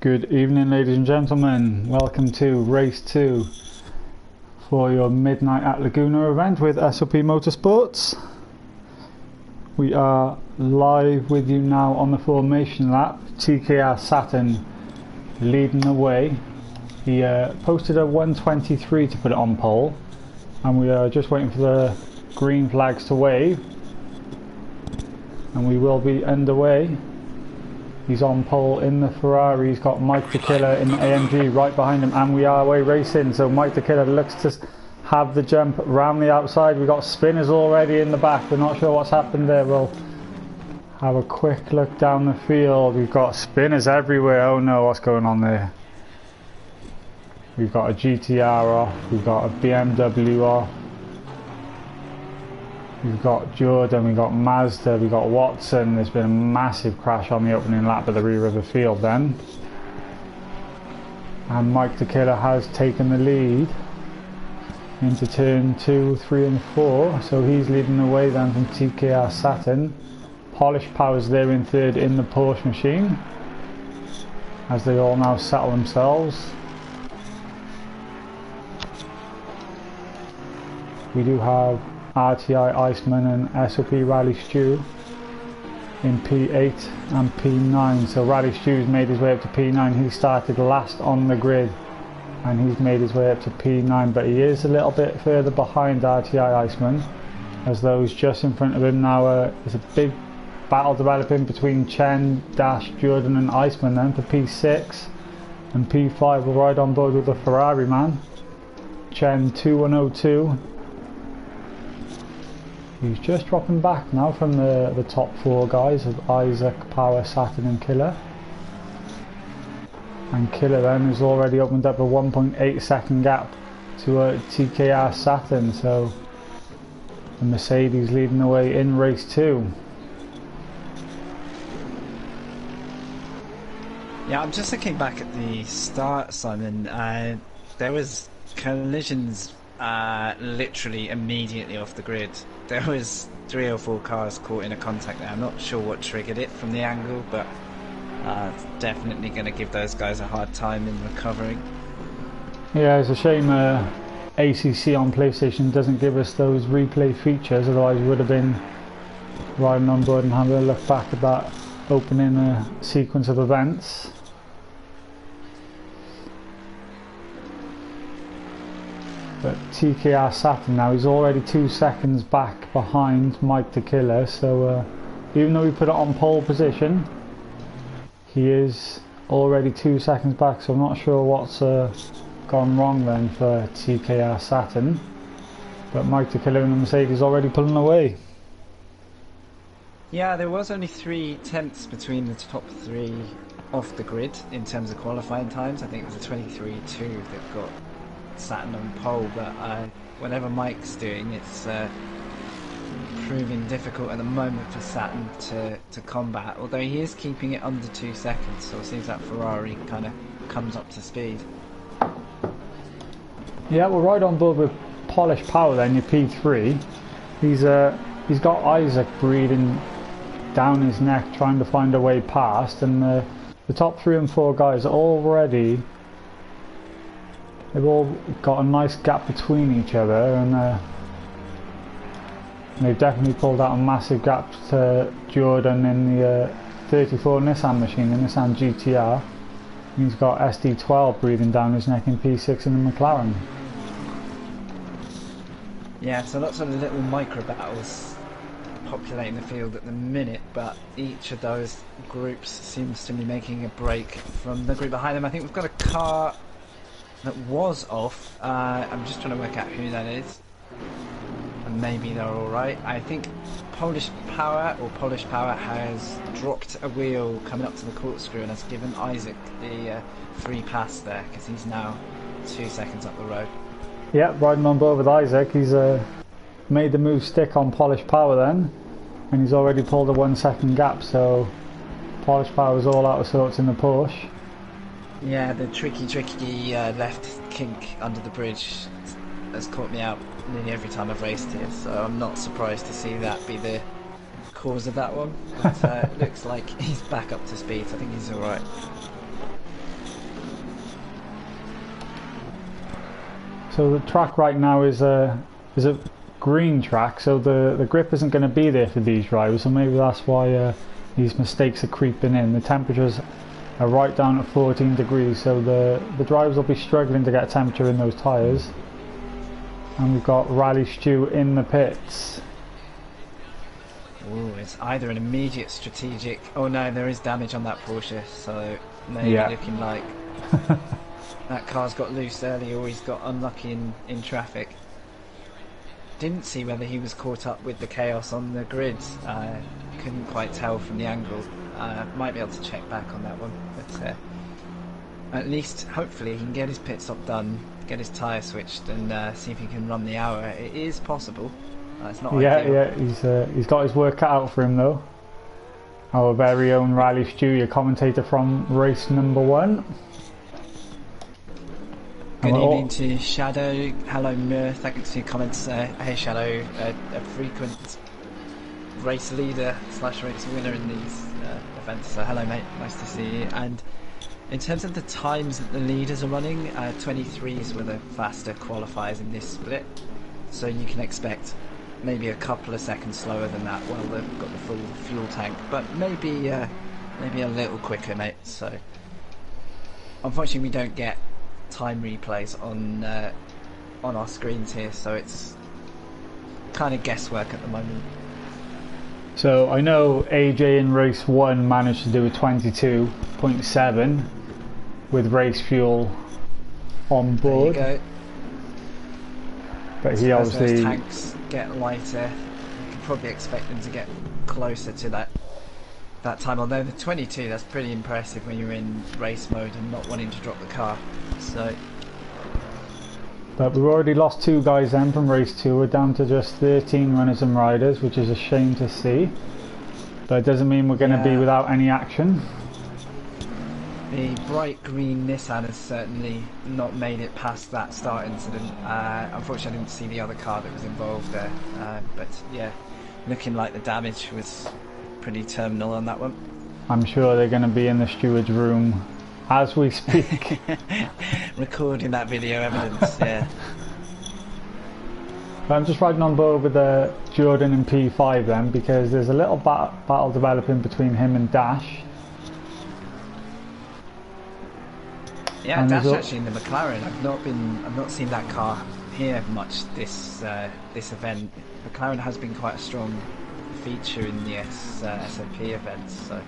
Good evening, ladies and gentlemen. Welcome to race 2 for your Midnight at Laguna event with SOP Motorsports. We are live with you now on the formation lap. TKR Saturn leading the way. He posted a 1:23 to put it on pole, and we are just waiting for the green flags to wave, and we will be underway. He's on pole in the Ferrari. He's got Mike the Killer in the AMG right behind him, and we are away racing. So Mike the Killer looks to have the jump round the outside. We've got spinners already in the back. We're not sure what's happened there. We'll have a quick look down the field. We've got spinners everywhere. Oh no, what's going on there? We've got a GTR off. We've got a BMW off. We've got Jordan, we've got Mazda, we've got Watson. There's been a massive crash on the opening lap at the rear of the field then. And Mike the Killer has taken the lead into turn 2, 3 and 4. So he's leading the way then from TKR Saturn. Polish Power's there in third in the Porsche machine, as they all now settle themselves. We do have RTI Iceman and SOP Rally Stew in P8 and P9. So Rally Stew's made his way up to P9. He started last on the grid and he's made his way up to P9, but he is a little bit further behind RTI Iceman, as those just in front of him now. There's a big battle developing between Chen, Dash, Jordan and Iceman then for P6 and P5. Will ride on board with the Ferrari man. Chen 2102. He's just dropping back now from the top 4 guys of Isaac, Power, Saturn and Killer. And Killer then has already opened up a 1.8 second gap to TKR Saturn. So the Mercedes leading the way in race 2. Yeah, I'm just looking back at the start, Simon. There was collisions literally immediately off the grid. There was 3 or 4 cars caught in a contact there. I'm not sure what triggered it from the angle, but it's definitely going to give those guys a hard time in recovering. Yeah, it's a shame ACC on PlayStation doesn't give us those replay features, otherwise we would have been riding on board and having a look back at that opening sequence of events. But TKR Saturn now, he's already 2 seconds back behind Mike the Killer. So even though we put it on pole position, he is already 2 seconds back. So I'm not sure what's gone wrong then for TKR Saturn. But Mike the Killer and the Mercedes already pulling away. Yeah, there was only 3 tenths between the top 3 off the grid in terms of qualifying times. I think it was a 23.2 that got Saturn on pole, but whatever Mike's doing, it's proving difficult at the moment for Saturn to combat, although he is keeping it under 2 seconds, so it seems that Ferrari kind of comes up to speed. Yeah, we're right on board with Polish Power then, your P3. He's got Isaac breathing down his neck trying to find a way past, and the top 3 and 4 guys are already, they've all got a nice gap between each other, and they've definitely pulled out a massive gap to Jordan in the 34 Nissan machine, the Nissan GTR. He's got SD12 breathing down his neck in P6 in the McLaren. Yeah, so lots of little micro battles populating the field at the minute, but each of those groups seems to be making a break from the group behind them. I think we've got a car that was off. I'm just trying to work out who that is, and maybe they're alright. I think Polish Power has dropped a wheel coming up to the corkscrew and has given Isaac the free pass there, because he's now 2 seconds up the road. Yeah, riding on board with Isaac. He's made the move stick on Polish Power then, and he's already pulled a 1 second gap, so Polish Power is all out of sorts in the Porsche. Yeah, the tricky left kink under the bridge has caught me out nearly every time I've raced here, so I'm not surprised to see that be the cause of that one. But it looks like he's back up to speed, so I think he's alright. So the track right now is a green track, so the grip isn't going to be there for these drivers, so maybe that's why these mistakes are creeping in. The temperatures are right down at 14 degrees, so the drivers will be struggling to get temperature in those tyres. And we've got Rally Stew in the pits. Ooh, it's either an immediate strategic... Oh no, there is damage on that Porsche, so maybe looking like that car's got loose early or he's got unlucky in traffic. Didn't see whether he was caught up with the chaos on the grid. Couldn't quite tell from the angle. Might be able to check back on that one, but at least hopefully he can get his pit stop done, get his tyre switched, and see if he can run the hour. It is possible. It's not ideal. Yeah, he's got his work cut out for him though. Our very own Rally Stew, your commentator from race number 1. Good evening to Shadow. Hello Mir, thanks for your comments. Hey Shadow, a frequent race leader / race winner in these events, so hello mate, nice to see you. And in terms of the times that the leaders are running, 23s were the faster qualifiers in this split, so you can expect maybe a couple of seconds slower than that while they've got the full fuel tank, but maybe a little quicker, mate. So unfortunately we don't get time replays on our screens here, so it's kind of guesswork at the moment. So I know AJ in race 1 managed to do a 22.7 with race fuel on board. There you go. But he as obviously... those tanks get lighter, you can probably expect them to get closer to that time. Although the 22, that's pretty impressive when you're in race mode and not wanting to drop the car. So, but we've already lost 2 guys then from race 2. We're down to just 13 runners and riders, which is a shame to see. But it doesn't mean we're going to be without any action. The bright green Nissan has certainly not made it past that start incident. Unfortunately I didn't see the other car that was involved there, but yeah, looking like the damage was pretty terminal on that one. I'm sure they're going to be in the steward's room as we speak. Recording that video evidence, yeah. I'm just riding on board with Jordan and P5 then, because there's a little battle developing between him and Dash. Yeah, and Dash actually in the McLaren. I've not seen that car here much this event. McLaren has been quite a strong feature in the SOP events. So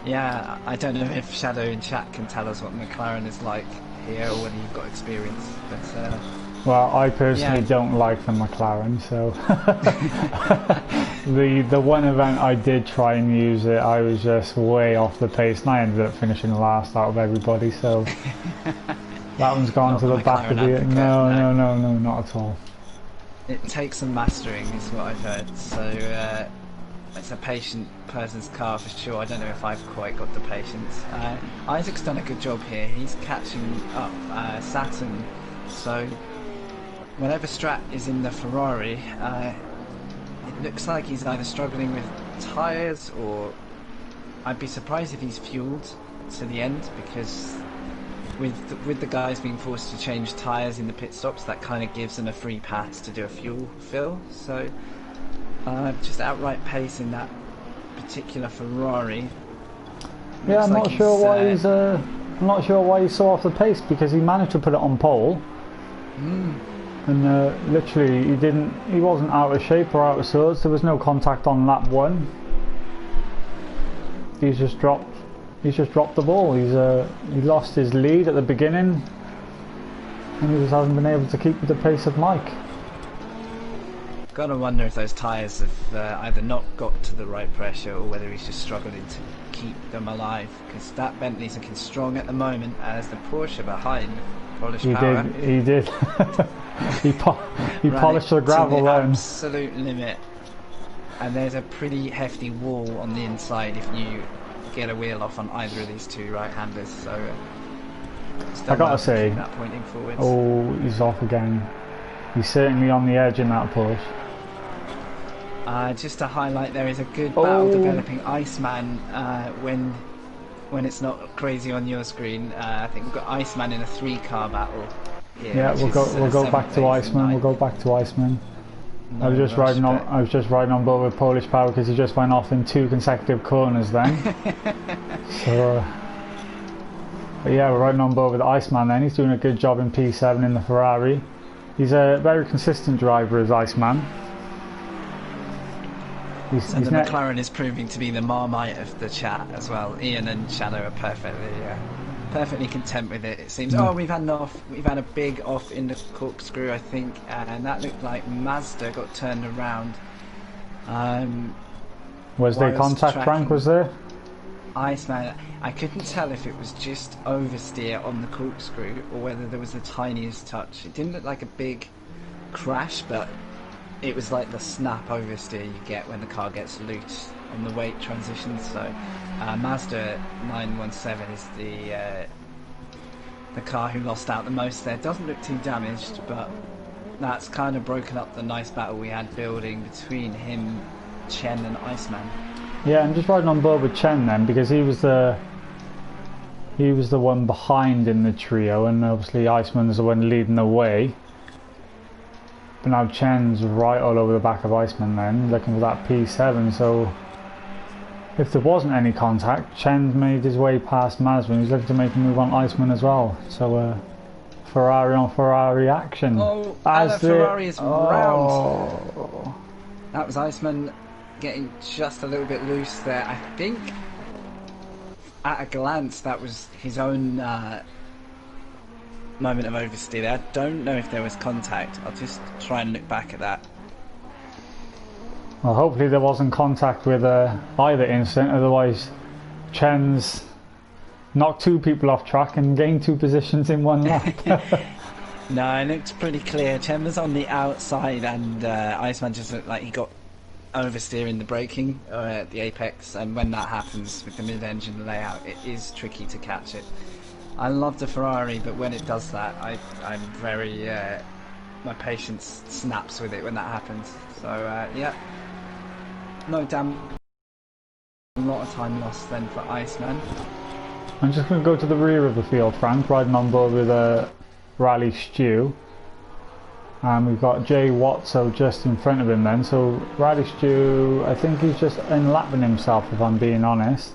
yeah, I don't know if Shadow in chat can tell us what McLaren is like here or whether you've got experience. But well, I personally don't like the McLaren, so the one event I did try and use it, I was just way off the pace, and I ended up finishing last out of everybody. So that one's gone to the back of the... No, not at all. It takes some mastering, is what I've heard. So it's a patient person's car for sure. I don't know if I've quite got the patience. Isaac's done a good job here. He's catching up Saturn. So whenever Strat is in the Ferrari, it looks like he's either struggling with tyres, or I'd be surprised if he's fueled to the end, because with the guys being forced to change tyres in the pit stops, that kind of gives them a free pass to do a fuel fill. So just outright pace in that particular Ferrari. Yeah, I'm not sure why he's I'm not sure why he's so off the pace, because he managed to put it on pole. And literally he wasn't out of shape or out of sorts. There was no contact on lap 1. He's just dropped the ball. He lost his lead at the beginning, and he just hasn't been able to keep with the pace of Mike. Gotta wonder if those tyres have either not got to the right pressure, or whether he's just struggling to keep them alive, because that Bentley's looking strong at the moment, as the Porsche behind polished power. He did. he polished the gravel down. Absolute limit. And there's a pretty hefty wall on the inside if you get a wheel off on either of these two right-handers. So I gotta say, that pointing forwards. Oh, he's off again. He's certainly on the edge in that push. Just to highlight, there is a good battle developing Iceman when it's not crazy on your screen. I think we've got Iceman in a 3-car battle here. Yeah, we'll go back to Iceman. We'll go back to Iceman. I was just riding on board with Polish Power because he just went off in 2 consecutive corners then. So, but yeah, we're riding on board with Iceman then. He's doing a good job in P7 in the Ferrari. He's a very consistent driver as Iceman. The McLaren is proving to be the Marmite of the chat as well. Ian and Shadow are perfectly content with it. It seems. Oh, we've had a big off in the corkscrew, I think, and that looked like Mazda got turned around. Was there contact, Frank? Was there? Iceman, I couldn't tell if it was just oversteer on the corkscrew or whether there was the tiniest touch. It didn't look like a big crash, but it was like the snap oversteer you get when the car gets loose on the weight transition. So Mazda 917 is the car who lost out the most there. Doesn't look too damaged, but that's kind of broken up the nice battle we had building between him, Chen and Iceman. Yeah, I'm just riding on board with Chen then, because he was the one behind in the trio, and obviously Iceman's the one leading the way. But now Chen's right all over the back of Iceman then, looking for that P7, so if there wasn't any contact, Chen made his way past Mazda and he's looking to make a move on Iceman as well. So Ferrari on Ferrari action. Oh, and a Ferrari is round. That was Iceman getting just a little bit loose there. I think at a glance that was his own moment of oversteer there. I don't know if there was contact. I'll just try and look back at that. Well, hopefully there wasn't contact with either incident, otherwise Chen's knocked 2 people off track and gained 2 positions in 1 lap. No, it looked pretty clear. Chen was on the outside and Iceman just looked like he got oversteer in the braking at the apex, and when that happens with the mid-engine layout, it is tricky to catch it. I love the Ferrari, but when it does that, I'm very my patience snaps with it when that happens. So yeah, no damn, a lot of time lost then for Iceman. I'm just going to go to the rear of the field, Frank, riding on board with Rally Stew. And we've got Jay Watso just in front of him then. So Rally Stew, I think he's just unlapping himself, if I'm being honest.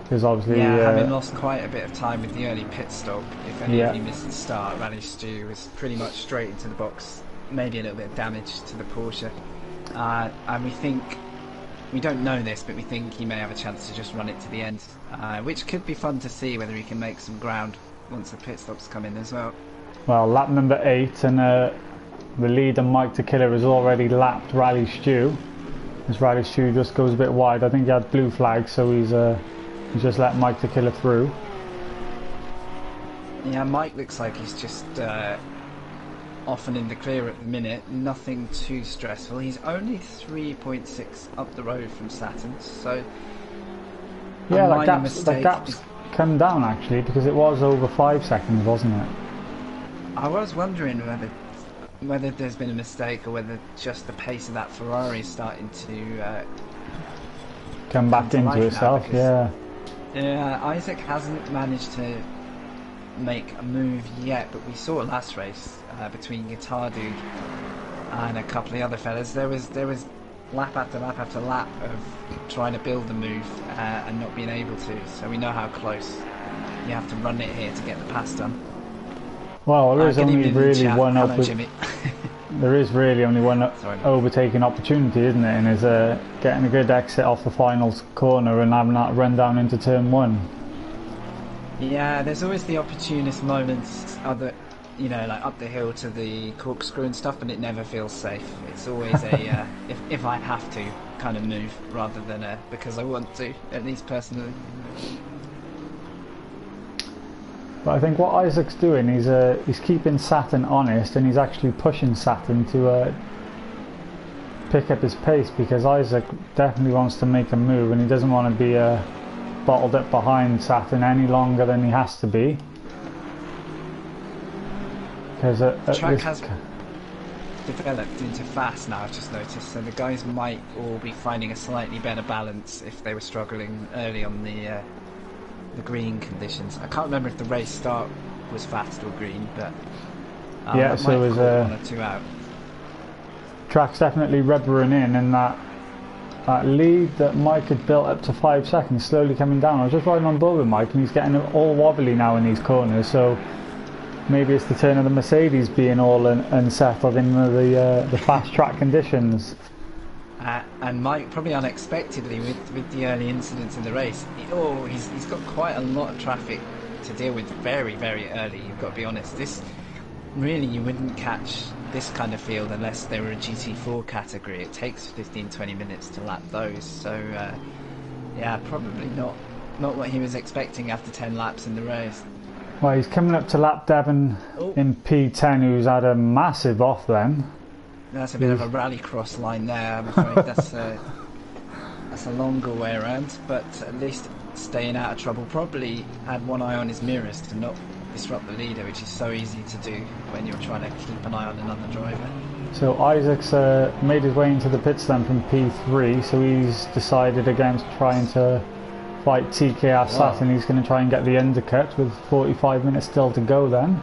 Because obviously... Yeah, having lost quite a bit of time with the early pit stop. If any of you missed the start, Rally Stew was pretty much straight into the box. Maybe a little bit of damage to the Porsche. And we don't know this, but we think he may have a chance to just run it to the end. Which could be fun to see whether he can make some ground once the pit stops come in as well. Well, lap number 8, and the leader Mike the Killer has already lapped Rally Stew. As Rally Stew just goes a bit wide. I think he had blue flags, so he's just let Mike the Killer through. Yeah, Mike looks like he's just off and in the clear at the minute. Nothing too stressful. He's only 3.6 up the road from Saturn, so yeah, that gap's come down actually, because it was over 5 seconds, wasn't it? I was wondering whether there's been a mistake or whether just the pace of that Ferrari is starting to come back into itself. Yeah. Yeah, Isaac hasn't managed to make a move yet, but we saw last race between Guitar Dude and a couple of other fellas. There was lap after lap after lap of trying to build the move and not being able to. So we know how close you have to run it here to get the pass done. Well, there is only really one there is really only one overtaking opportunity, isn't it? And is getting a good exit off the final corner and having that run down into turn 1. Yeah, there's always the opportunist moments, like up the hill to the corkscrew and stuff, but it never feels safe. It's always a if I have to kind of move rather than because I want to, at least personally. But I think what Isaac's doing, he's keeping Saturn honest, and he's actually pushing Saturn to pick up his pace, because Isaac definitely wants to make a move, and he doesn't want to be bottled up behind Saturn any longer than he has to be. Because the track has developed into fast now, I've just noticed, so the guys might all be finding a slightly better balance if they were struggling early on the green conditions. I can't remember if the race start was fast or green, but yeah, that so might it was call 1 or 2 out. track's definitely rubbering in, and that lead that Mike had built up to 5 seconds slowly coming down. I was just riding on board with Mike, and he's getting all wobbly now in these corners, so maybe it's the turn of the Mercedes being all unsettled in the fast track conditions. And Mike, probably unexpectedly with the early incidents in the race, he's got quite a lot of traffic to deal with very, very early. You've got to be honest. This really, you wouldn't catch this kind of field unless they were a GT4 category. It takes 15-20 minutes to lap those, so yeah, probably not what he was expecting after 10 laps in the race. Well, he's coming up to lap Devon in P10, who's had a massive off then. That's a bit of a rallycross line there. I'm afraid that's a longer way around, but at least staying out of trouble. Probably had one eye on his mirrors to not disrupt the leader, which is so easy to do when you're trying to keep an eye on another driver. So Isaac's made his way into the pits then from P3, so he's decided against trying to fight TKR Saturn. He's going to try and get the undercut with 45 minutes still to go then.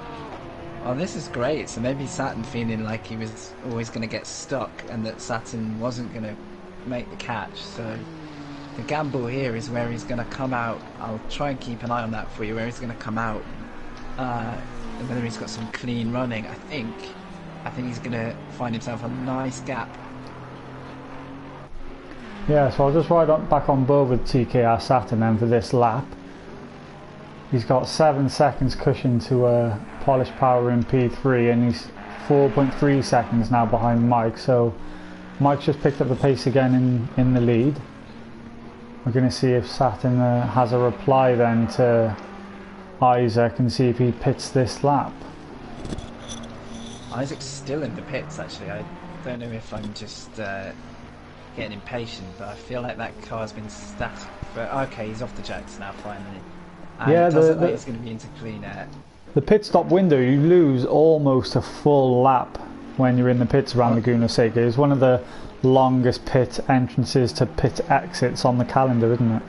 Oh, this is great. So maybe Saturn feeling like he was always going to get stuck and that Saturn wasn't going to make the catch. So the gamble here is where he's going to come out. I'll try and keep an eye on that for you, where he's going to come out. And whether he's got some clean running. I think he's going to find himself a nice gap. Yeah, so I'll just ride back on board with TKR Saturn then for this lap. He's got 7 seconds cushion to Polish Power in P3, and he's 4.3 seconds now behind Mike, so Mike's just picked up the pace again in the lead. We're going to see if Saturn has a reply then to Isaac and see if he pits this lap. Isaac's still in the pits actually. I don't know if I'm just getting impatient, but I feel like that car's been static. But okay, he's off the jacks now finally. And yeah, it doesn't look like he's going to be into clean air. The pit stop window, you lose almost a full lap when you're in the pits around Laguna Seca. It's one of the longest pit entrances to pit exits on the calendar, isn't it?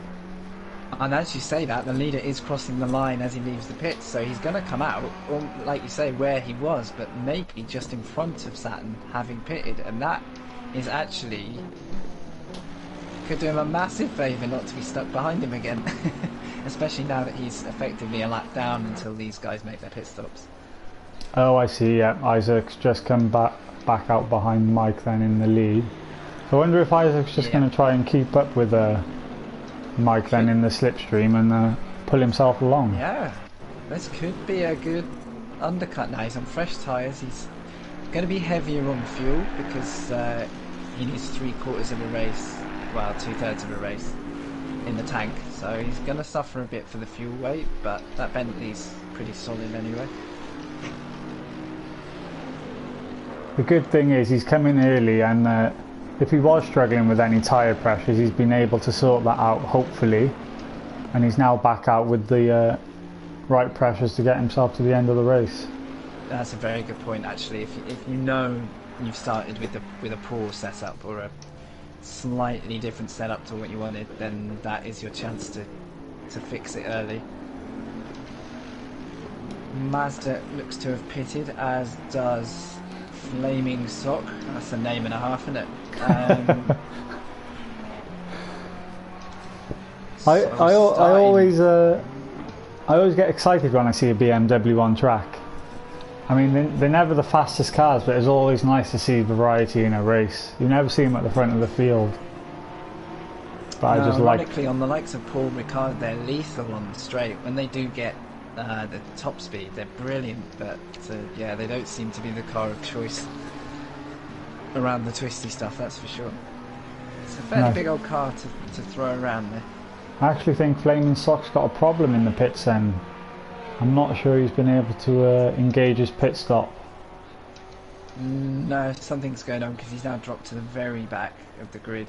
And as you say that, the leader is crossing the line as he leaves the pits, so he's going to come out, or like you say, where he was, but maybe just in front of Saturn, having pitted, and that is actually could do him a massive favour not to be stuck behind him again, especially now that he's effectively a lap down until these guys make their pit stops. Oh, I see. Yeah, Isaac's just come back out behind Mike then in the lead. So I wonder if Isaac's just going to try and keep up with Mike then in the slipstream and pull himself along. Yeah, this could be a good undercut now. He's on fresh tyres. He's going to be heavier on fuel because he needs 3/4 of a race, well, 2/3 of a race in the tank. So he's going to suffer a bit for the fuel weight, but that Bentley's pretty solid anyway. The good thing is he's come in early, and if he was struggling with any tyre pressures, he's been able to sort that out, hopefully, and he's now back out with the right pressures to get himself to the end of the race. That's a very good point, actually. If you know you've started with a poor setup or a slightly different setup to what you wanted, then that is your chance to fix it early. Mazda looks to have pitted, as does Flaming Sock. That's a name and a half, isn't it? I always get excited when I see a BMW on track. I mean, they're never the fastest cars, but it's always nice to see variety in a race. You never see them at the front of the field. But I just ironically, on the likes of Paul Ricard, they're lethal on the straight. When they do get the top speed, they're brilliant, but yeah, they don't seem to be the car of choice around the twisty stuff, that's for sure. It's a fairly big old car to throw around there. I actually think Flaming Sock's got a problem in the pits then. I'm not sure he's been able to engage his pit stop. No, something's going on because he's now dropped to the very back of the grid.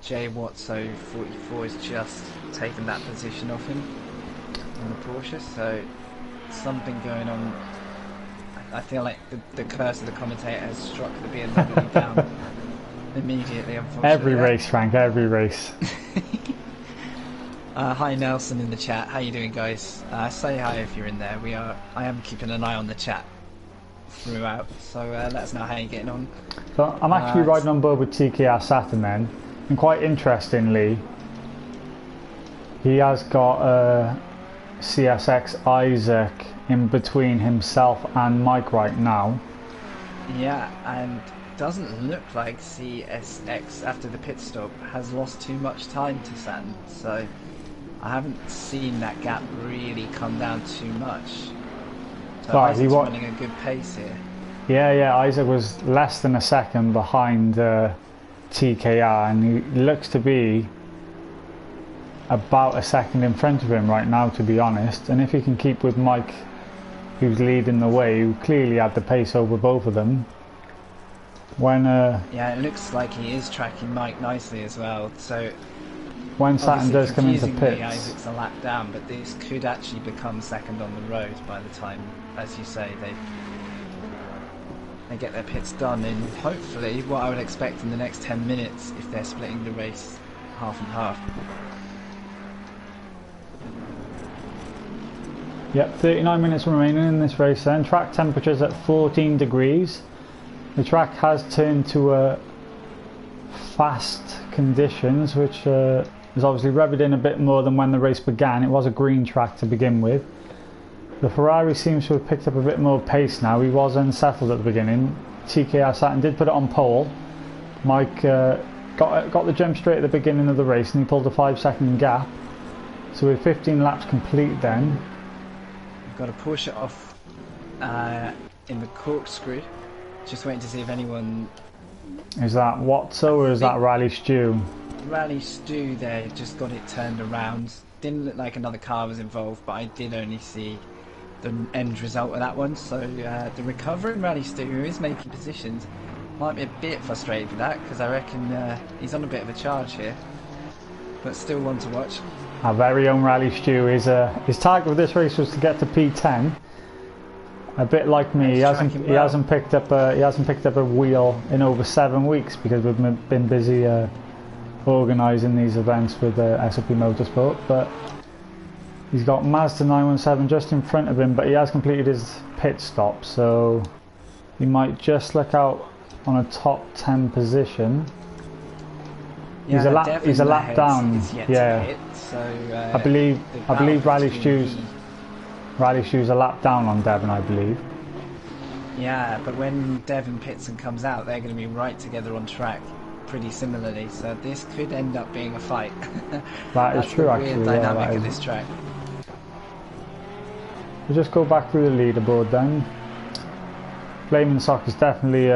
Jay Watso 44 has just taken that position off him on the Porsche, so something going on. I feel like the curse of the commentator has struck the BMW down immediately, unfortunately. Every race, Frank, every race. Hi Nelson in the chat. How you doing, guys? Say hi if you're in there. I am keeping an eye on the chat throughout, so let us know how you're getting on. So I'm actually riding on board with TKR Saturn then, and quite interestingly, he has got CSX Isaac in between himself and Mike right now. Yeah, and doesn't look like CSX after the pit stop has lost too much time to Saturn, so I haven't seen that gap really come down too much. So Isaac's running a good pace here. Yeah, Isaac was less than a second behind TKR, and he looks to be about a second in front of him right now, to be honest. And if he can keep with Mike, who's leading the way, who clearly had the pace over both of them, when yeah, it looks like he is tracking Mike nicely as well. So when Saturn does come into pits, Isaac's a lap down, but this could actually become second on the road by the time, as you say, they get their pits done in hopefully what I would expect in the next 10 minutes if they're splitting the race half and half. Yep, 39 minutes remaining in this race then. Track temperature's at 14 degrees. The track has turned to fast conditions, which is obviously revved in a bit more than when the race began. It was a green track to begin with. The Ferrari seems to have picked up a bit more pace now. He was unsettled at the beginning. TKR Saturn did put it on pole. Mike got the jump straight at the beginning of the race, and he pulled a 5-second gap. So with 15 laps complete then, we've got a Porsche off in the corkscrew. Just waiting to see if anyone... Is that Watso or is that Rally Stew? Rally Stew there, just got it turned around. Didn't look like another car was involved, but I did only see the end result of that one. So the recovering Rally Stew, who is making positions, might be a bit frustrated with that, because I reckon he's on a bit of a charge here. But still one to watch. Our very own Rally Stew, his target with this race was to get to P10. A bit like me, he hasn't picked up a wheel in over 7 weeks because we've been busy organising these events with SOP Motorsport. But he's got Mazda 917 just in front of him, but he has completed his pit stop, so he might just look out on a top 10 position. Yeah, he's a lap down. Yeah, hit, so, I believe Rally Shoe's a lap down on Devon, I believe. Yeah, but when Devon pits and comes out, they're going to be right together on track, pretty similarly. So this could end up being a fight. That is true, actually. Weird dynamic of this track. We'll just go back through the leaderboard then. Flaming Sock is definitely,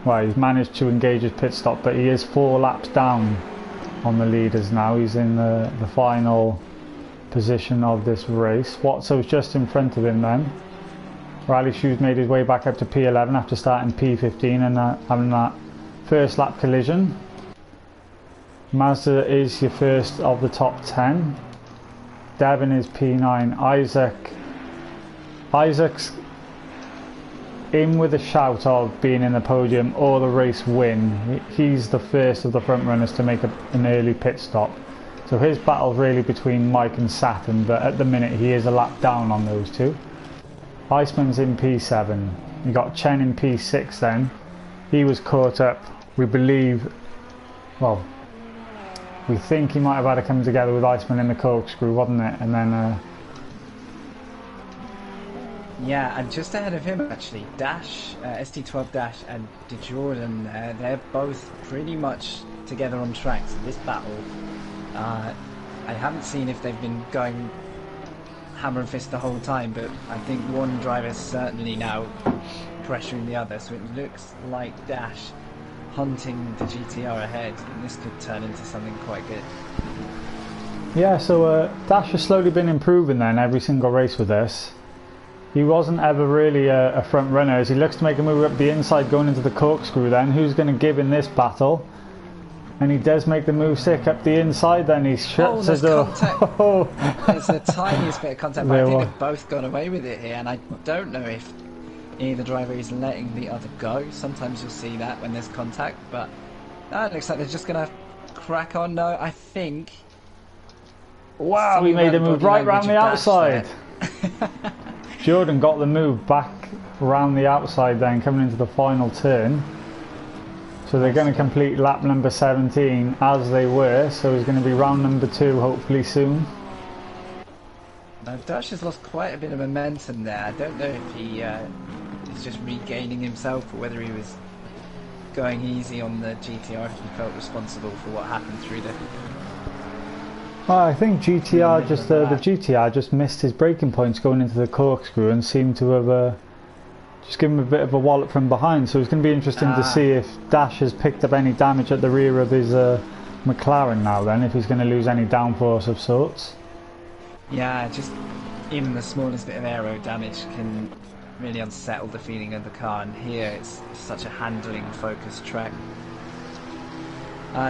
well, he's managed to engage his pit stop, but he is 4 laps down on the leaders now. He's in the final position of this race. Watso's just in front of him then. Riley Shoes made his way back up to P11 after starting P15 and having that first lap collision. Mazda is your first of the top 10. Devon is P9. Isaac's in with a shout of being in the podium or the race win. He's the first of the front runners to make an early pit stop. So his battle's really between Mike and Saturn, but at the minute he is a lap down on those two. Iceman's in P7. You got Chen in P6 then. He was caught up, we believe, well, we think he might have had to come together with Iceman in the corkscrew, wasn't it? And then yeah, and just ahead of him actually, Dash, ST12 Dash and DeJordan, they're both pretty much together on track. So this battle, I haven't seen if they've been going hammer and fist the whole time, but I think one driver is certainly now pressuring the other, so it looks like Dash hunting the GTR ahead, and this could turn into something quite good. Yeah, so Dash has slowly been improving then every single race with this. He wasn't ever really a front runner, as he looks to make a move up the inside going into the corkscrew then. Who's going to give in this battle? And he does make the move sick up the inside, then he shuts the door. There's the tiniest bit of contact, but I think they've both got away with it here, and I don't know if either driver is letting the other go. Sometimes you'll see that when there's contact, but it looks like they're just going to crack on. No, I think Wow, he made a move right round the outside. Jordan got the move back round the outside then, coming into the final turn. So they're going to complete lap number 17 as they were, so it's going to be round number 2 hopefully soon. Now Dash has lost quite a bit of momentum there. I don't know if he is just regaining himself or whether he was going easy on the GTR, if he felt responsible for what happened through the... Well, I think GTR just the GTR just missed his braking points going into the corkscrew and seemed to have just given him a bit of a wallop from behind. So it's going to be interesting to see if Dash has picked up any damage at the rear of his McLaren now. Then, if he's going to lose any downforce of sorts. Yeah, just even the smallest bit of aero damage can really unsettle the feeling of the car. And here it's such a handling focused track.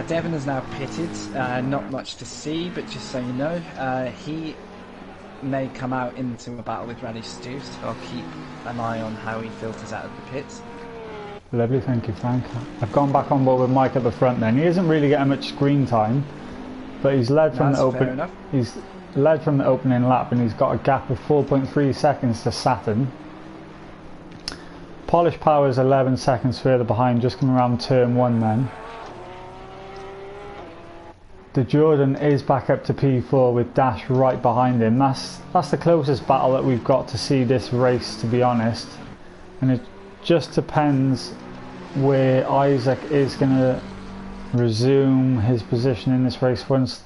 Devon is now pitted, not much to see, but just so you know, he may come out into a battle with Rally Stu, so I'll keep an eye on how he filters out of the pits. Lovely, thank you Frank. I've gone back on board with Mike at the front then. He isn't really getting much screen time, but he's led from he's led from the opening lap and he's got a gap of 4.3 seconds to Saturn. Polish Power is 11 seconds further behind, just coming around turn 1 then. The Jordan is back up to P4 with Dash right behind him. That's the closest battle that we've got to see this race, to be honest. And it just depends where Isaac is going to resume his position in this race once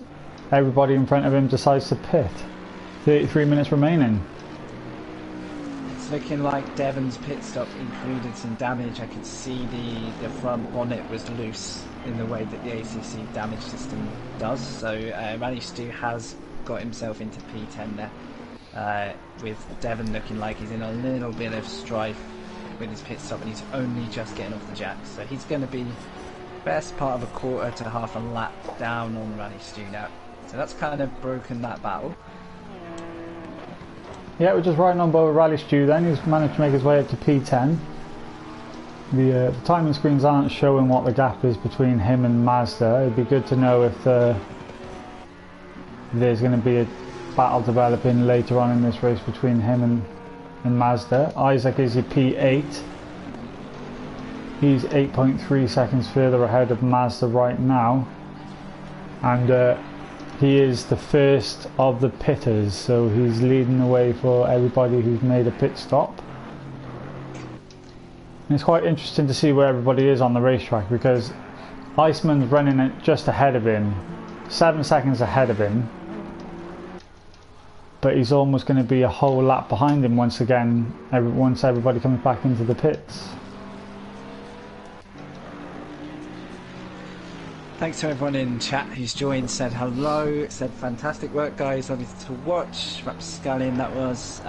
everybody in front of him decides to pit. 33 minutes remaining. It's looking like Devon's pit stop included some damage. I could see the front bonnet was loose in the way that the ACC damage system does. So Rally Stu has got himself into P10 there, with Devon looking like he's in a little bit of strife with his pit stop and he's only just getting off the jack. So he's going to be best part of a quarter to half a lap down on Rally Stu now. So that's kind of broken that battle. Yeah, we're just riding on board with Rally Stu then. He's managed to make his way up to P10. The timing screens aren't showing what the gap is between him and Mazda. It'd be good to know if there's going to be a battle developing later on in this race between him and Mazda. Isaac is your P8. He's 8.3 seconds further ahead of Mazda right now. And he is the first of the pitters, so he's leading the way for everybody who's made a pit stop. And it's quite interesting to see where everybody is on the racetrack because Iceman's running it just ahead of him, 7 seconds ahead of him, but he's almost going to be a whole lap behind him once again, once everybody comes back into the pits. Thanks to everyone in chat who's joined, said hello, said fantastic work guys, lovely to watch. Rapscallion, that was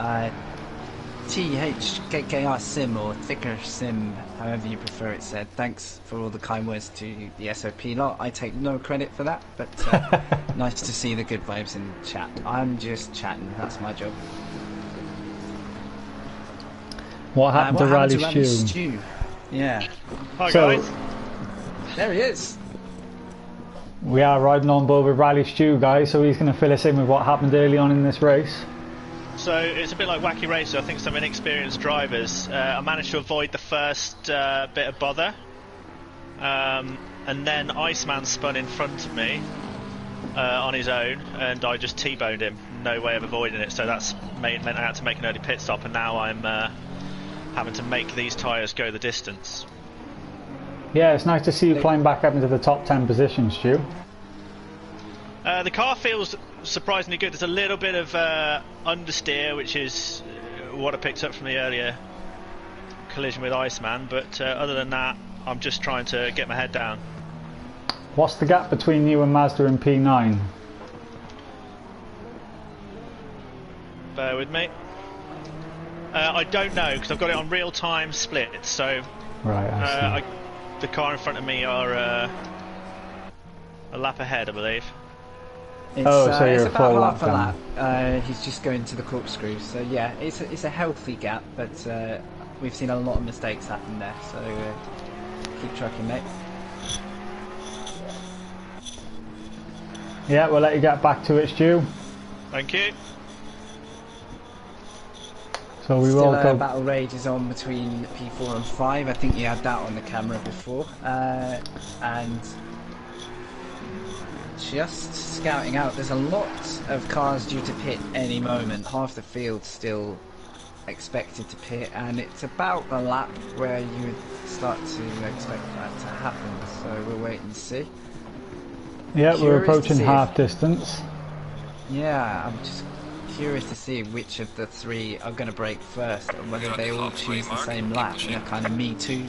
THKKR Sim or Thicker Sim, however you prefer it said. Thanks for all the kind words to the SOP lot. I take no credit for that, but nice to see the good vibes in chat. I'm just chatting, that's my job. What happened to Rally Stu? Yeah. Hi guys. There he is. We are riding on board with Rally Stu, guys, so he's going to fill us in with what happened early on in this race. So it's a bit like Wacky Racer. I think some inexperienced drivers. I managed to avoid the first bit of bother, and then Iceman spun in front of me on his own, and I just T-boned him. No way of avoiding it. So that's meant I had to make an early pit stop, and now I'm having to make these tyres go the distance. Yeah, it's nice to see you climb back up into the top 10 position, Stu. The car feels surprisingly good. There's a little bit of understeer, which is what I picked up from the earlier collision with Iceman, but other than that, I'm just trying to get my head down. What's the gap between you and Mazda in P9? Bear with me. I don't know, because I've got it on real-time split, so right, I see. The car in front of me are a lap ahead, I believe. It's, so you're it's a about full half lap a lap. He's just going to the corkscrew, so yeah, it's a healthy gap, but we've seen a lot of mistakes happen there, so keep trucking, mate. Yeah, we'll let you get back to it, Stu. Thank you. So we Still, will go. battle rage is on between P4 and 5. I think you had that on the camera before. And just scouting out, there's a lot of cars due to pit any moment. Half the field still expected to pit, and it's about the lap where you would start to expect that to happen. So we'll wait and see. Yeah, we're Curious to approaching see half distance. Yeah, I'm just curious to see which of the three are going to break first, and whether they all choose the same lap in a kind of me too.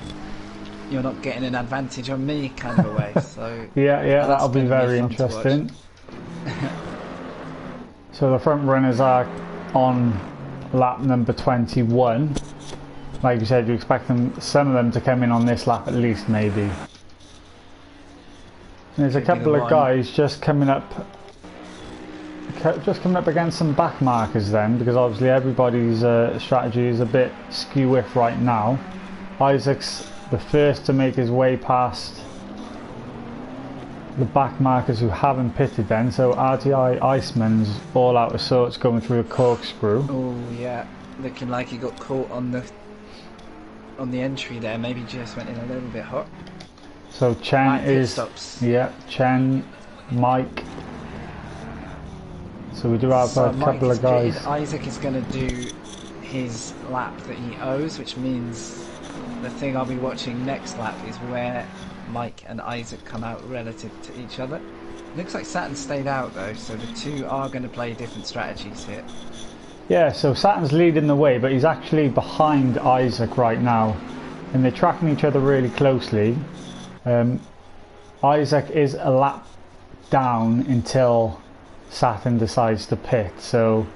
You're not getting an advantage on me kind of a way. So Yeah, that'll be very fun to watch. interesting. So the front runners are on lap number 21. Like you said, you expect some of them to come in on this lap at least, maybe. There's a couple of guys just coming up against some back markers then, because obviously everybody's strategy is a bit skew-if right now. Isaac's the first to make his way past the back markers who haven't pitted then, so RTI Iceman's all out of sorts going through a corkscrew. Oh yeah, looking like he got caught on the entry there, maybe just went in a little bit hot. So Chen is, stops. yeah, Chen, Mike. So we do have a couple of guys. Isaac is going to do his lap that he owes, which means the thing I'll be watching next lap is where Mike and Isaac come out relative to each other. Looks like Saturn stayed out though, so the two are going to play different strategies here. Yeah, so Saturn's leading the way, but he's actually behind Isaac right now, and they're tracking each other really closely. Isaac is a lap down until Saturn decides to pit, so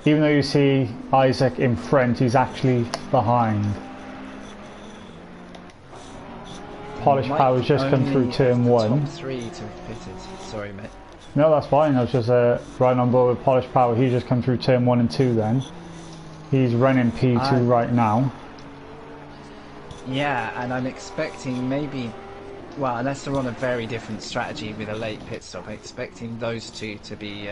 even though you see Isaac in front, he's actually behind. Polish Power's just come through turn 1. Top 3 to have pitted. Sorry mate. No, that's fine. I was just right on board with Polish Power. He's just come through turn 1 and 2 then. He's running P2 right now. Yeah, and I'm expecting maybe, well, unless they're on a very different strategy with a late pit stop, I'm expecting those two to be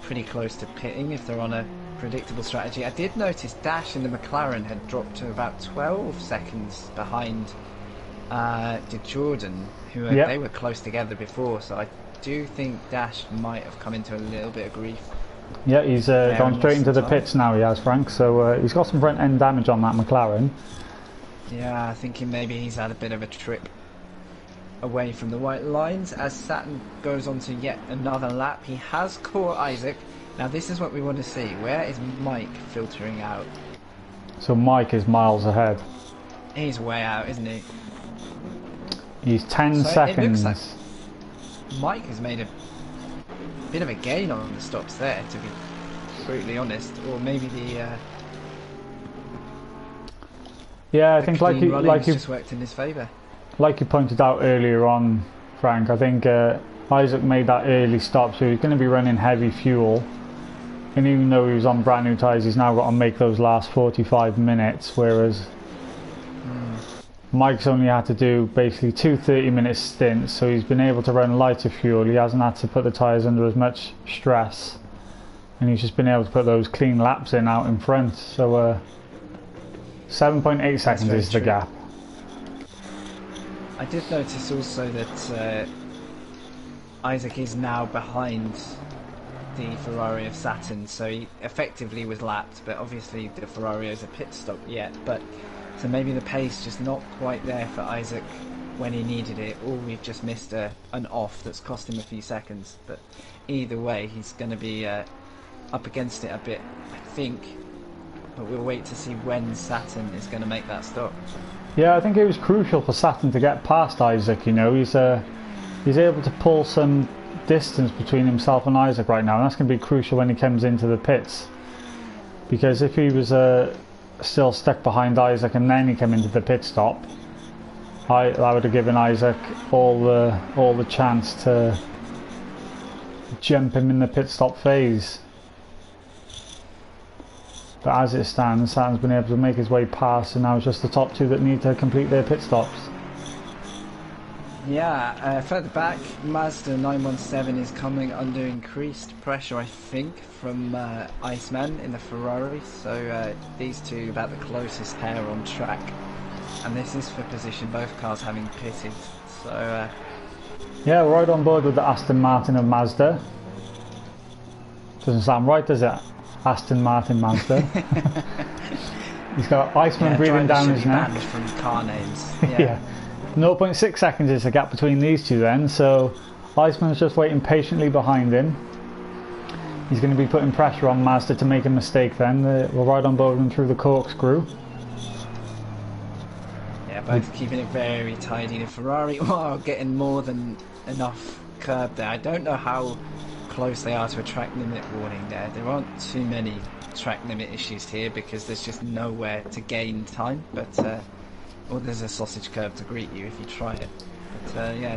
pretty close to pitting if they're on a predictable strategy. I did notice Dash in the McLaren had dropped to about 12 seconds behind Jordan, who they were close together before, so I do think Dash might have come into a little bit of grief. Yeah, he's gone straight into the pits now, he has, Frank, so he's got some front end damage on that McLaren. Yeah, thinking maybe he's had a bit of a trip away from the white lines. As Saturn goes on to yet another lap, he has caught Isaac. Now this is what we want to see. Where is Mike filtering out? So Mike is miles ahead. He's way out, isn't he? He's 10 seconds. It looks like Mike has made a bit of a gain on the stops there, to be brutally honest. Or maybe the yeah, I think like you just worked in his favour. Like you pointed out earlier on, Frank, I think Isaac made that early stop, so he's going to be running heavy fuel. And even though he was on brand new tyres, he's now got to make those last 45 minutes, whereas Mike's only had to do basically 2 30-minute stints, so he's been able to run lighter fuel. He hasn't had to put the tyres under as much stress, and he's just been able to put those clean laps in out in front. So 7.8 seconds is the gap. I did notice also that Isaac is now behind the Ferrari of Saturn, so he effectively was lapped, but obviously the Ferrari is a pit stop yet, but so maybe the pace just not quite there for Isaac when he needed it, or we've just missed an off that's cost him a few seconds. But either way, he's going to be up against it a bit, I think, but we'll wait to see when Saturn is going to make that stop. Yeah, I think it was crucial for Saturn to get past Isaac. You know, he's able to pull some distance between himself and Isaac right now, and that's going to be crucial when he comes into the pits, because if he was still stuck behind Isaac and then he came into the pit stop, that would have given Isaac all the chance to jump him in the pit stop phase. But as it stands, Saturn's been able to make his way past, and now it's just the top two that need to complete their pit stops. Yeah, further back, Mazda 917 is coming under increased pressure, I think, from Iceman in the Ferrari. So these two about the closest pair on track, and this is for position. Both cars having pitted. So yeah, we're right on board with the Aston Martin of Mazda. Doesn't sound right, does it? Aston Martin Mazda. He's got Iceman breathing down his neck. From car names. Yeah. 0.6 seconds is the gap between these two then, so Iceman's just waiting patiently behind him. He's going to be putting pressure on Mazda to make a mistake then. We're right on board with him through the corkscrew. Yeah, both keeping it very tidy. The Ferrari are getting more than enough curb there. I don't know how close they are to a track limit warning there. There aren't too many track limit issues here because there's just nowhere to gain time, but or there's a sausage curb to greet you if you try it. But yeah,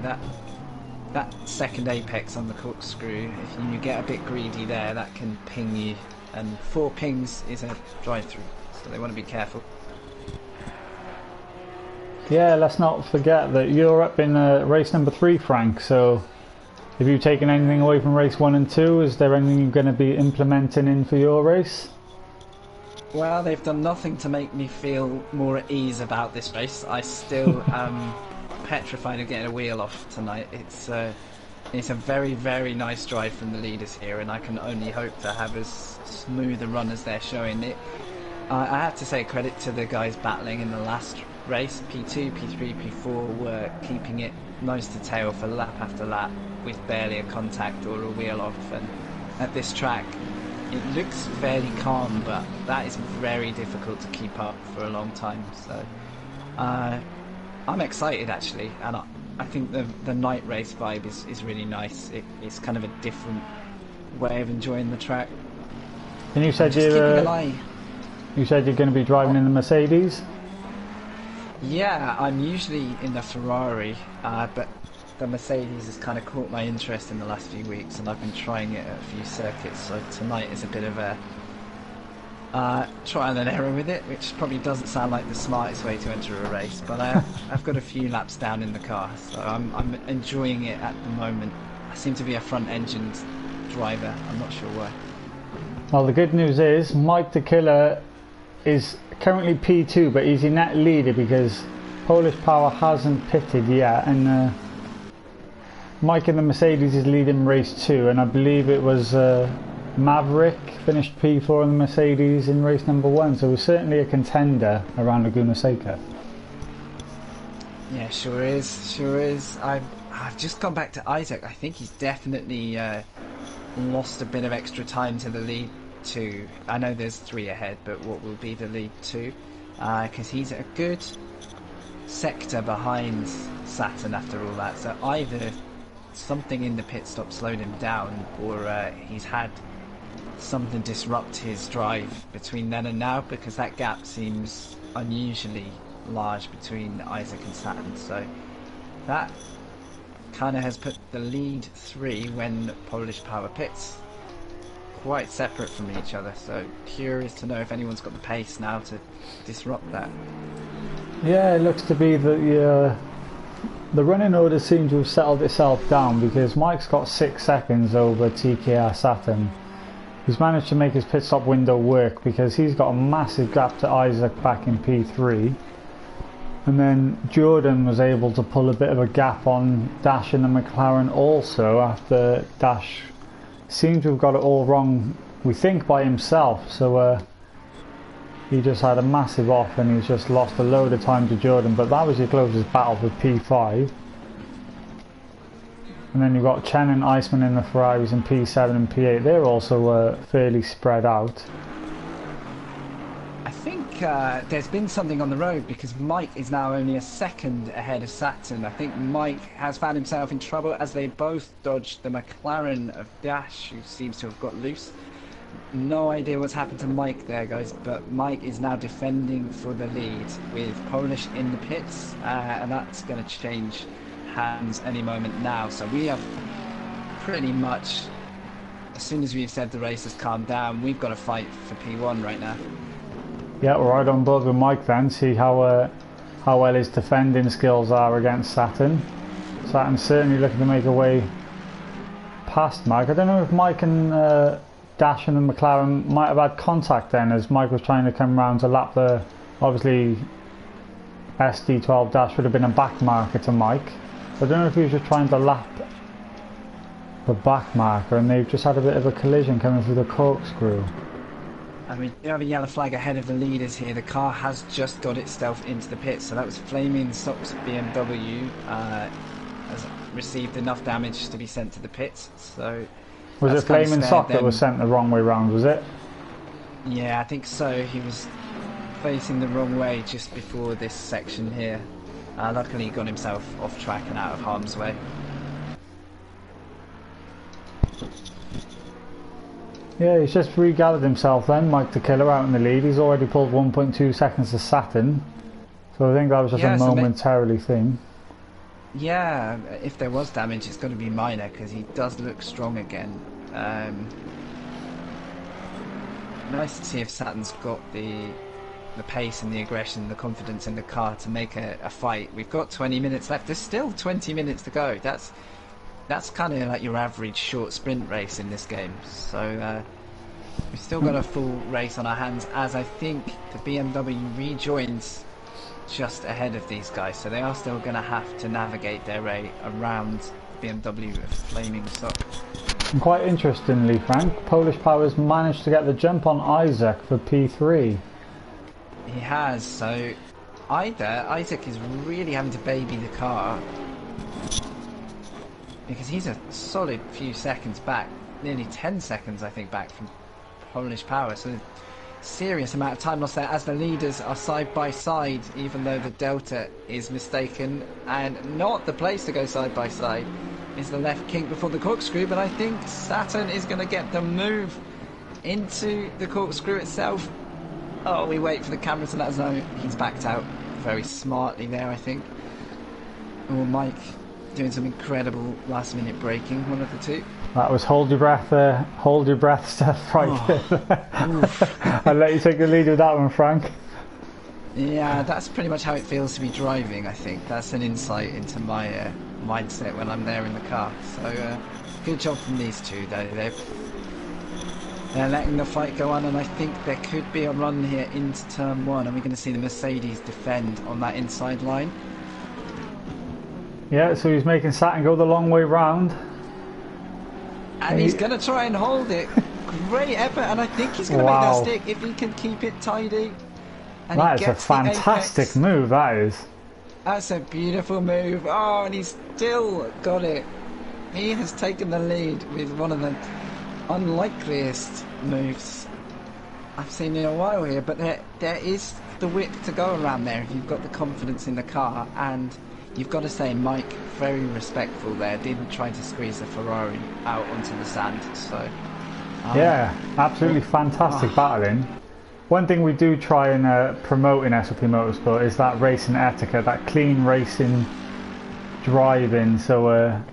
that second apex on the corkscrew, if you get a bit greedy there, that can ping you, and 4 pings is a drive-through, so they want to be careful. Yeah, let's not forget that you're up in race number 3, Frank, so have you taken anything away from race 1 and 2? Is there anything you're going to be implementing in for your race? Well, they've done nothing to make me feel more at ease about this race. I still am petrified of getting a wheel off tonight. It's a very, very nice drive from the leaders here, and I can only hope to have as smooth a run as they're showing it. I have to say credit to the guys battling in the last race. P2, P3, P4 were keeping it nose to tail for lap after lap with barely a contact or a wheel off, and at this track it looks fairly calm, but that is very difficult to keep up for a long time. So I'm excited actually, and I think the night race vibe is really nice. It's kind of a different way of enjoying the track. And you said you're going to be driving in the Mercedes? Yeah, I'm usually in the Ferrari, but the Mercedes has kind of caught my interest in the last few weeks, and I've been trying it at a few circuits, so tonight is a bit of a trial and error with it, which probably doesn't sound like the smartest way to enter a race, but I've got a few laps down in the car, so I'm enjoying it at the moment. I seem to be a front-engined driver, I'm not sure why. Well, the good news is Mike the Killer is currently P2, but he's in net leader because Polish Power hasn't pitted yet, and Mike in the Mercedes is leading race 2, and I believe it was Maverick finished P4 in the Mercedes in race number 1, so it was certainly a contender around Laguna Seca. Yeah, sure is. I've just gone back to Isaac. I think he's definitely lost a bit of extra time to the lead 2. I know there's 3 ahead, but what will be the lead 2? Because he's a good sector behind Saturn after all that, so either something in the pit stop slowed him down, or he's had something disrupt his drive between then and now, because that gap seems unusually large between Isaac and Saturn. So that kind of has put the lead 3 when Polish Power pits quite separate from each other, so curious to know if anyone's got the pace now to disrupt that. Yeah, it looks to be that the running order seems to have settled itself down, because Mike's got 6 seconds over TKR Saturn. He's managed to make his pit stop window work because he's got a massive gap to Isaac back in P3, and then Jordan was able to pull a bit of a gap on Dash in the McLaren also, after Dash seemed to have got it all wrong, we think, by himself. So he just had a massive off, and he's just lost a load of time to Jordan, but that was your closest battle with P5. And then you've got Chen and Iceman in the Ferraris in P7 and P8. They're also fairly spread out. I think there's been something on the road, because Mike is now only a second ahead of Saturn. I think Mike has found himself in trouble as they both dodged the McLaren of Dash, who seems to have got loose. No idea what's happened to Mike there, guys, but Mike is now defending for the lead with Polish in the pits, and that's going to change hands any moment now. So we have pretty much, as soon as we've said the race has calmed down, we've got to fight for P1 right now. Yeah, we're right on board with Mike then, see how well his defending skills are against Saturn. Saturn's certainly looking to make a way past Mike. I don't know if Mike and Dashin and McLaren might have had contact then, as Mike was trying to come round to lap the, obviously SD12 Dash would have been a back marker to Mike. So I don't know if he was just trying to lap the back marker and they've just had a bit of a collision coming through the corkscrew. And we do have a yellow flag ahead of the leaders here. The car has just got itself into the pits, so that was Flaming Sock's BMW. Has received enough damage to be sent to the pits. So was it Flaming Sock that was sent the wrong way round, was it? Yeah, I think so. He was facing the wrong way just before this section here. Luckily he got himself off track and out of harm's way. Yeah, he's just regathered himself then, Mike the Killer out in the lead. He's already pulled 1.2 seconds to Saturn. So I think that was just a momentarily thing. Yeah, if there was damage, it's going to be minor because he does look strong again. Nice to see if Saturn's got the pace and the aggression, the confidence in the car to make a fight. We've got 20 minutes left. There's still 20 minutes to go. That's kind of like your average short sprint race in this game. So we've still got a full race on our hands, as I think the BMW rejoins just ahead of these guys. So they are still going to have to navigate their way around BMW with Flaming Sock. And quite interestingly, Frank, Polish Powers managed to get the jump on Isaac for P3. He has, so Isaac is really having to baby the car, because he's a solid few seconds back, nearly 10 seconds I think back from Polish Power, so serious amount of time lost there as the leaders are side by side, even though the delta is mistaken, and not the place to go side by side is the left kink before the corkscrew. But I think Saturn is going to get the move into the corkscrew itself. Oh, we wait for the camera to let us know he's backed out very smartly there, I think. Oh, Mike doing some incredible last minute braking, one of the two. That was hold your breath stuff right there. I'll let you take the lead with that one, Frank. Yeah, that's pretty much how it feels to be driving, I think. That's an insight into my mindset when I'm there in the car. So good job from these two though. They're letting the fight go on, and I think there could be a run here into turn one, and we're going to see the Mercedes defend on that inside line. Yeah, so he's making Saturn go the long way round. And he's going to try and hold it. Great effort, and I think he's going to make that stick if he can keep it tidy. And that is a fantastic move, that is. That's a beautiful move. Oh, and he's still got it. He has taken the lead with one of the unlikeliest moves I've seen in a while here, but there is the width to go around there if you've got the confidence in the car, and you've got to say Mike, very respectful there, didn't try to squeeze the Ferrari out onto the sand. So yeah, absolutely fantastic battling. One thing we do try and promote in SOP Motorsport is that racing etiquette, that clean racing driving, so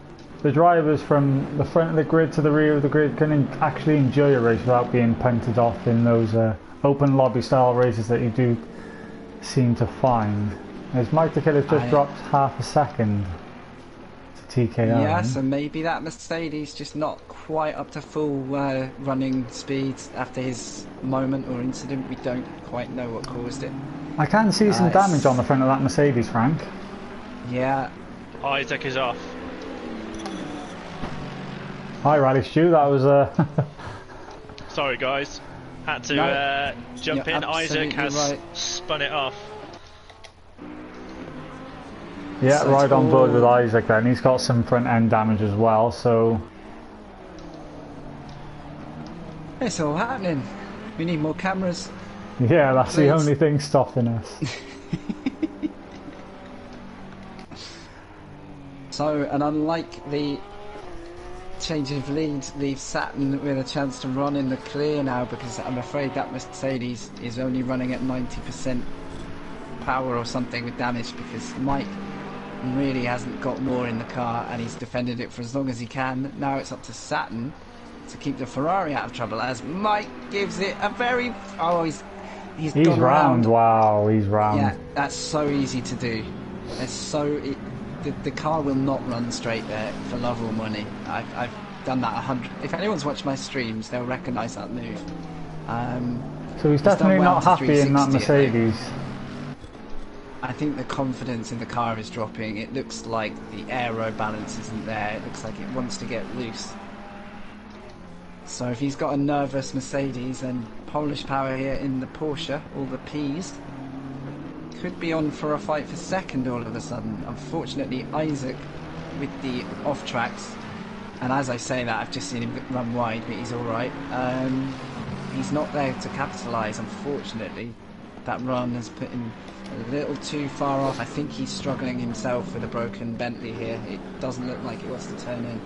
the drivers from the front of the grid to the rear of the grid can actually enjoy a race without being punted off in those open lobby style races that you do seem to find. As Mike the Killer's just dropped half a second to TKO. Yeah, so maybe that Mercedes just not quite up to full running speeds after his moment or incident. We don't quite know what caused it. I can see some damage on the front of that Mercedes, Frank. Yeah. Isaac is off. Hi Rally Stu, that was Sorry guys, had to jump in. Isaac has spun it off. Yeah, so right on board with Isaac then. He's got some front end damage as well, so it's all happening. We need more cameras. Yeah, that's the only thing stopping us. So an unlikely change of lead leaves Saturn with a chance to run in the clear now, because I'm afraid that Mercedes is only running at 90% power or something with damage, because Mike really hasn't got more in the car and he's defended it for as long as he can. Now it's up to Saturn to keep the Ferrari out of trouble, as Mike gives it a very... Oh, he's gone round. Wow, he's round. Yeah, that's so easy to do. It's so... the car will not run straight there for love or money. I've done that 100. If anyone's watched my streams, they'll recognise that move. So he's definitely not happy in that Mercedes. I think the confidence in the car is dropping. It looks like the aero balance isn't there. It looks like it wants to get loose. So if he's got a nervous Mercedes, then Polish Power here in the Porsche, all the P's, could be on for a fight for second all of a sudden. Unfortunately, Isaac with the off tracks, and as I say that, I've just seen him run wide, but he's alright. He's not there to capitalise, unfortunately. That run has put him a little too far off. I think he's struggling himself with a broken Bentley here. It doesn't look like it wants to turn in.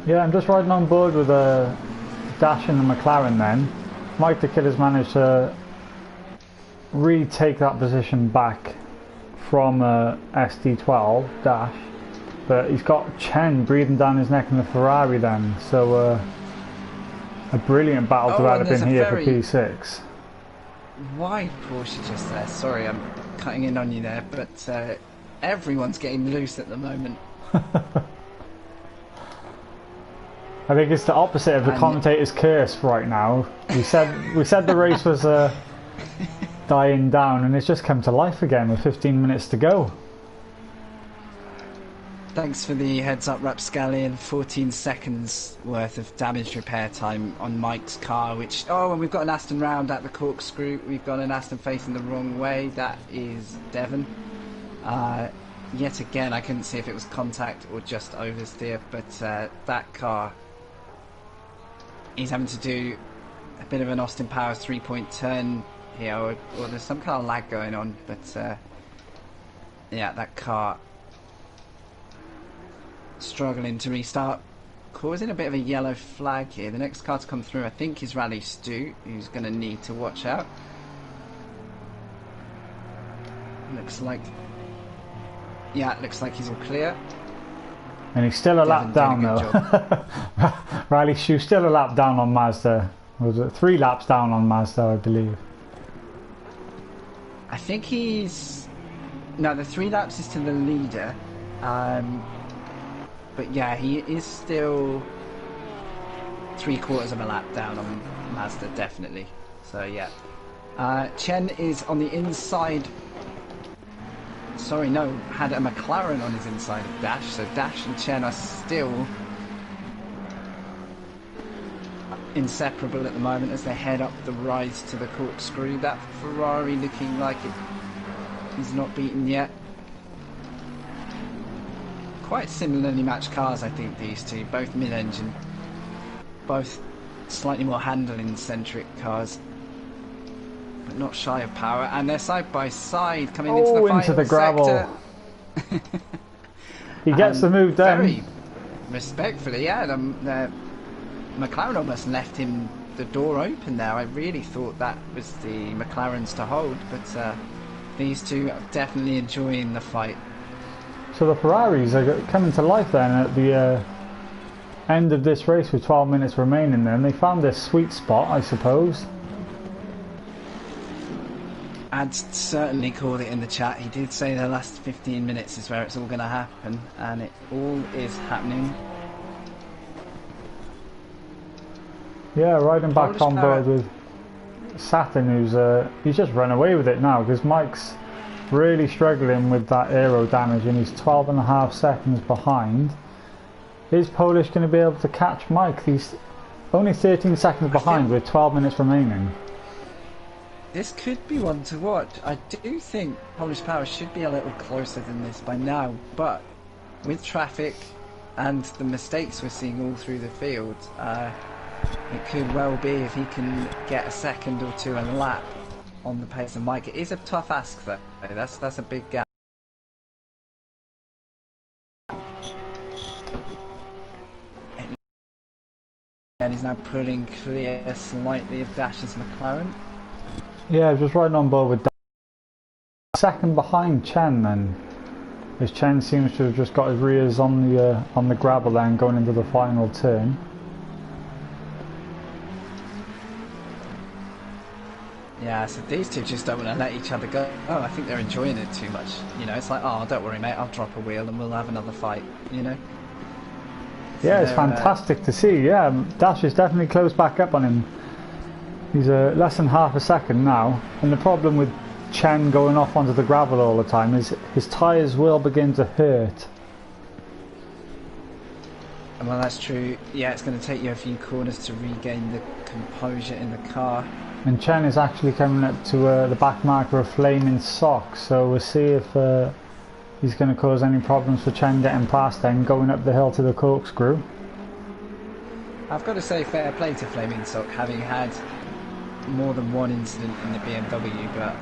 Yeah, I'm just riding on board with a Dash and the McLaren then. Mike the Kid has managed to retake that position back from SD12 Dash, but he's got Chen breathing down his neck in the Ferrari then, so a brilliant battle to have been here for P6. Wide Porsche just there. Sorry, I'm cutting in on you there, but everyone's getting loose at the moment. I think it's the opposite of the commentator's curse right now. We said the race was dying down, and it's just come to life again with 15 minutes to go. Thanks for the heads up, Rapscallion. 14 seconds worth of damage repair time on Mike's car, which... Oh, and we've got an Aston round at the corkscrew. We've got an Aston facing the wrong way. That is Devon. Yet again, I couldn't see if it was contact or just oversteer, but that car... He's having to do a bit of an Austin Powers 3-point turn here, or there's some kind of lag going on, but yeah, that car struggling to restart, causing a bit of a yellow flag here. The next car to come through, I think, is Rally Stu, who's going to need to watch out. Looks like, yeah, it looks like he's all clear. And he's still a lap down though. Riley Stu still a lap down on Mazda. Was it 3 laps down on Mazda, I believe? I think he's... No, the 3 laps is to the leader. But yeah, he is still 3/4 of a lap down on Mazda, definitely. So yeah. Chen is on the inside... Sorry, no, had a McLaren on his inside of Dash, so Dash and Chen are still inseparable at the moment as they head up the rise to the corkscrew. That Ferrari looking like it is not beaten yet. Quite similarly matched cars, I think, these two, both mid-engine, both slightly more handling-centric cars. But not shy of power, and they're side by side coming into the final the gravel sector. He gets the move done. Very respectfully, yeah. The McLaren almost left him the door open there. I really thought that was the McLarens to hold, but these two are definitely enjoying the fight. So the Ferraris are coming to life then at the end of this race with 12 minutes remaining. Then they found their sweet spot, I suppose. I'd certainly called it in the chat. He did say the last 15 minutes is where it's all going to happen, and it all is happening. Yeah, riding back on board with Saturn, he's just run away with it now, because Mike's really struggling with that aero damage, and he's 12.5 seconds behind. Is Polish going to be able to catch Mike? He's only 13 seconds behind with 12 minutes remaining. This could be one to watch. I do think Polish Power should be a little closer than this by now, but with traffic and the mistakes we're seeing all through the field, it could well be if he can get a second or two a lap on the pace of Mike. It is a tough ask though. That's a big gap. And he's now pulling clear slightly of Dash's McLaren. Yeah, just riding on board with second behind Chen then, as Chen seems to have just got his rears on the gravel then going into the final turn. Yeah, Yeah, so these two just don't want to let each other go. Oh, I think they're enjoying it too much. You know, it's like, oh, don't worry, mate, I'll drop a wheel and we'll have another fight, you know? So yeah, it's fantastic to see. Yeah, Dash is definitely close back up on him. He's less than half a second now. And the problem with Chen going off onto the gravel all the time is his tyres will begin to hurt. Well, that's true. Yeah, it's going to take you a few corners to regain the composure in the car. And Chen is actually coming up to the back marker of Flaming Sock, so we'll see if he's going to cause any problems for Chen getting past then, going up the hill to the corkscrew. I've got to say fair play to Flaming Sock, having had more than one incident in the BMW, but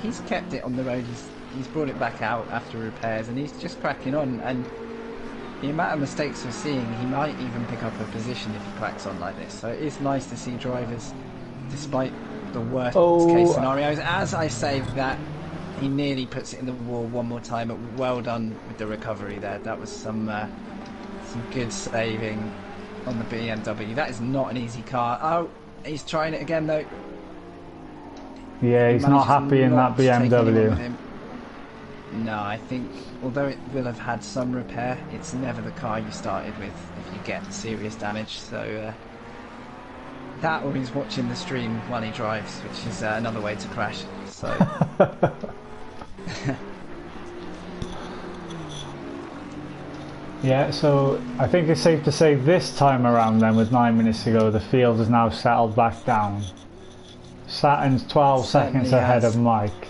he's kept it on the road. He's brought it back out after repairs, and he's just cracking on. And the amount of mistakes we're seeing, he might even pick up a position if he cracks on like this. So it is nice to see drivers, despite the worst case scenarios. As I say that, he nearly puts it in the wall one more time, but well done with the recovery there. That was some good saving on the BMW. That is not an easy car. Oh, he's trying it again though. Yeah, he's not happy in that BMW. No, I think although it will have had some repair, it's never the car you started with if you get serious damage. So that, or he's watching the stream while he drives, which is another way to crash. So yeah, so I think it's safe to say this time around then, with 9 minutes to go, the field has now settled back down. Saturn's 12 seconds ahead of Mike,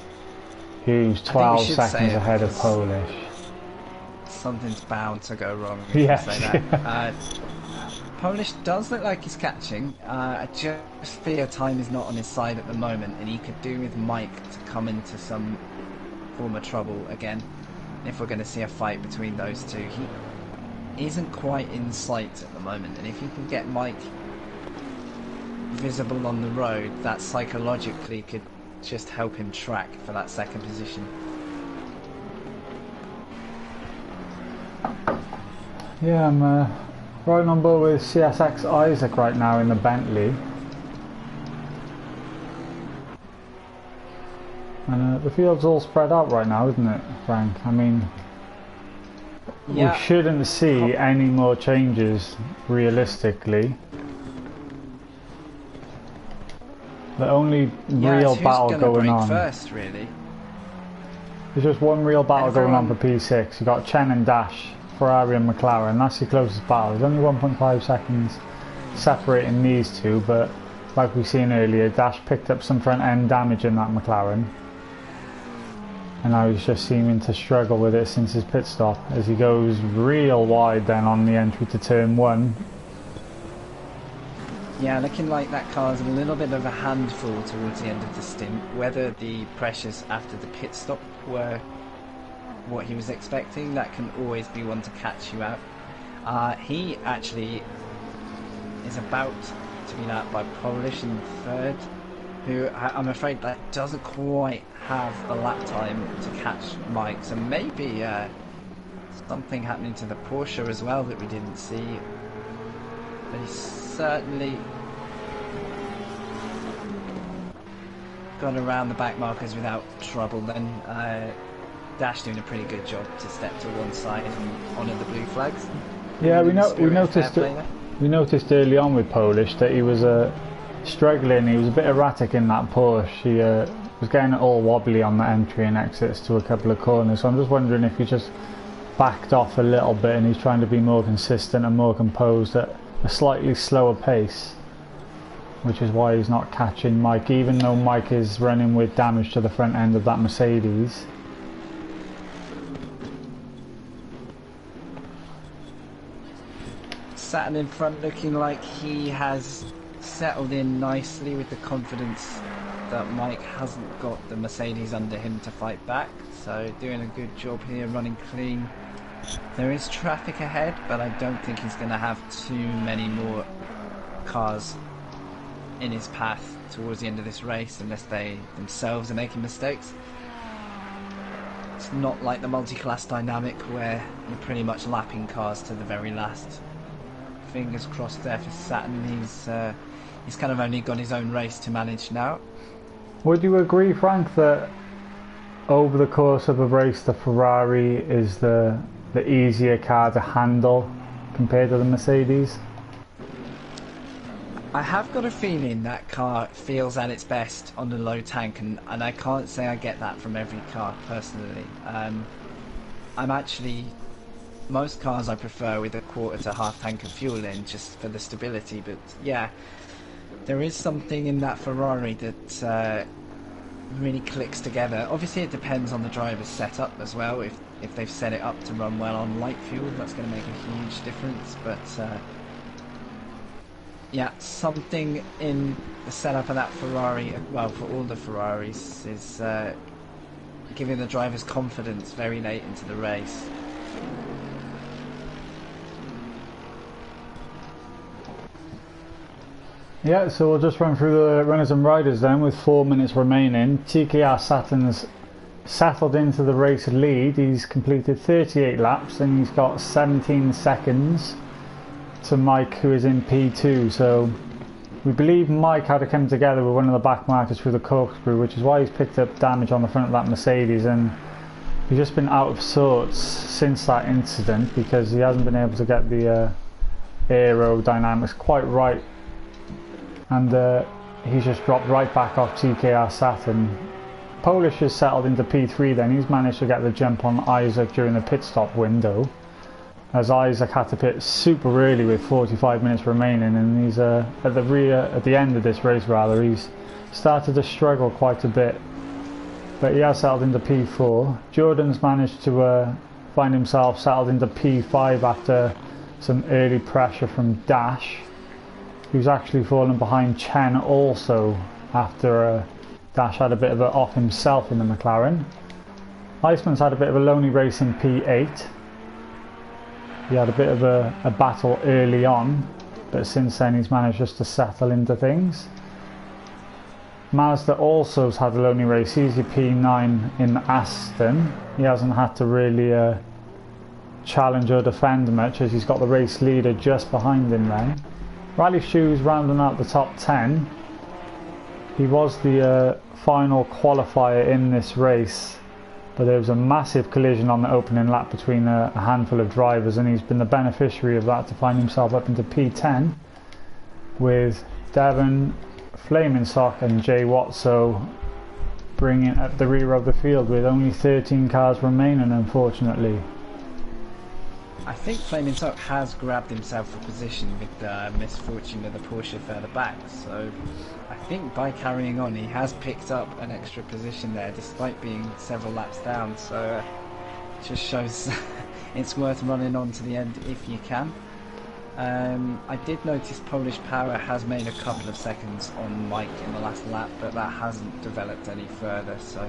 who's 12 seconds ahead of Polish. Something's bound to go wrong. Yeah. Say that. Polish does look like he's catching. I just fear time is not on his side at the moment, and he could do with Mike to come into some form of trouble again if we're going to see a fight between those two. He isn't quite in sight at the moment, and if you can get Mike visible on the road, that psychologically could just help him track for that second position. Yeah, I'm right on board with CSX Isaac right now in the Bentley. And the field's all spread out right now, isn't it, Frank? I mean, yeah, we shouldn't see any more changes realistically. The only real battle going on first, really. There's just one real battle going on for P6. You've got Chen and Dash, Ferrari and McLaren. That's your closest battle. There's only 1.5 seconds separating these two, but like we've seen earlier, Dash picked up some front end damage in that McLaren, and now he's just seeming to struggle with it since his pit stop, as he goes real wide then on the entry to turn 1. Yeah, looking like that car's a little bit of a handful towards the end of the stint. Whether the pressures after the pit stop were what he was expecting, that can always be one to catch you out. He actually is about to be lapped by Polish in third, who I'm afraid that doesn't quite have the lap time to catch Mike. So maybe something happening to the Porsche as well that we didn't see. But he's certainly got around the back markers without trouble then. Dash doing a pretty good job to step to one side and honour the blue flags. Yeah, we noticed early on with Polish that he was struggling. He was a bit erratic in that Porsche. He was getting it all wobbly on the entry and exits to a couple of corners. So I'm just wondering if he just backed off a little bit and he's trying to be more consistent and more composed at a slightly slower pace, which is why he's not catching Mike, even though Mike is running with damage to the front end of that Mercedes. Saturn in front looking like he has settled in nicely with the confidence that Mike hasn't got the Mercedes under him to fight back, so doing a good job here, running clean. There is traffic ahead, but I don't think he's going to have too many more cars in his path towards the end of this race unless they themselves are making mistakes. It's not like the multi-class dynamic where you're pretty much lapping cars to the very last. Fingers crossed there for Saturn. He's kind of only got his own race to manage now. Would you agree, Frank, that over the course of a race the Ferrari is the easier car to handle compared to the Mercedes? I have got a feeling that car feels at its best on the low tank, and I can't say I get that from every car personally. I'm actually, most cars I prefer with a quarter to half tank of fuel in, just for the stability, but yeah, there is something in that Ferrari that really clicks together. Obviously it depends on the driver's setup as well. If they've set it up to run well on light fuel, that's going to make a huge difference, but yeah, something in the setup of that Ferrari, well, for all the Ferraris, is giving the drivers confidence very late into the race. Yeah, so we'll just run through the runners and riders then with 4 minutes remaining. TKR Saturn's settled into the race lead. He's completed 38 laps and he's got 17 seconds to Mike, who is in P2. So we believe Mike had to come together with one of the back markers through the corkscrew, which is why he's picked up damage on the front of that Mercedes, and he's just been out of sorts since that incident because he hasn't been able to get the aerodynamics quite right, and he's just dropped right back off TKR Saturn. Polish has settled into P3 then. He's managed to get the jump on Isaac during the pit stop window, as Isaac had to pit super early with 45 minutes remaining, and he's at the end of this race rather, he's started to struggle quite a bit, but he has settled into P4. Jordan's managed to find himself settled into P5 after some early pressure from Dash, who's actually fallen behind Chen also after Dash had a bit of an off himself in the McLaren. Iceman's had a bit of a lonely race in P8. He had a bit of a battle early on, but since then he's managed just to settle into things. Mazda also has had a lonely race. He's your P9 in Aston. He hasn't had to really challenge or defend much, as he's got the race leader just behind him then. Riley Shoes rounding out the top 10. He was the final qualifier in this race, but there was a massive collision on the opening lap between a handful of drivers, and he's been the beneficiary of that to find himself up into P10 with Devon, Flaming Sock and Jay Watso bringing up the rear of the field with only 13 cars remaining, unfortunately. I think Flaming Sock has grabbed himself a position with the misfortune of the Porsche further back, so I think by carrying on he has picked up an extra position there despite being several laps down, so it just shows it's worth running on to the end if you can. I did notice Polish Power has made a couple of seconds on Mike in the last lap, but that hasn't developed any further, so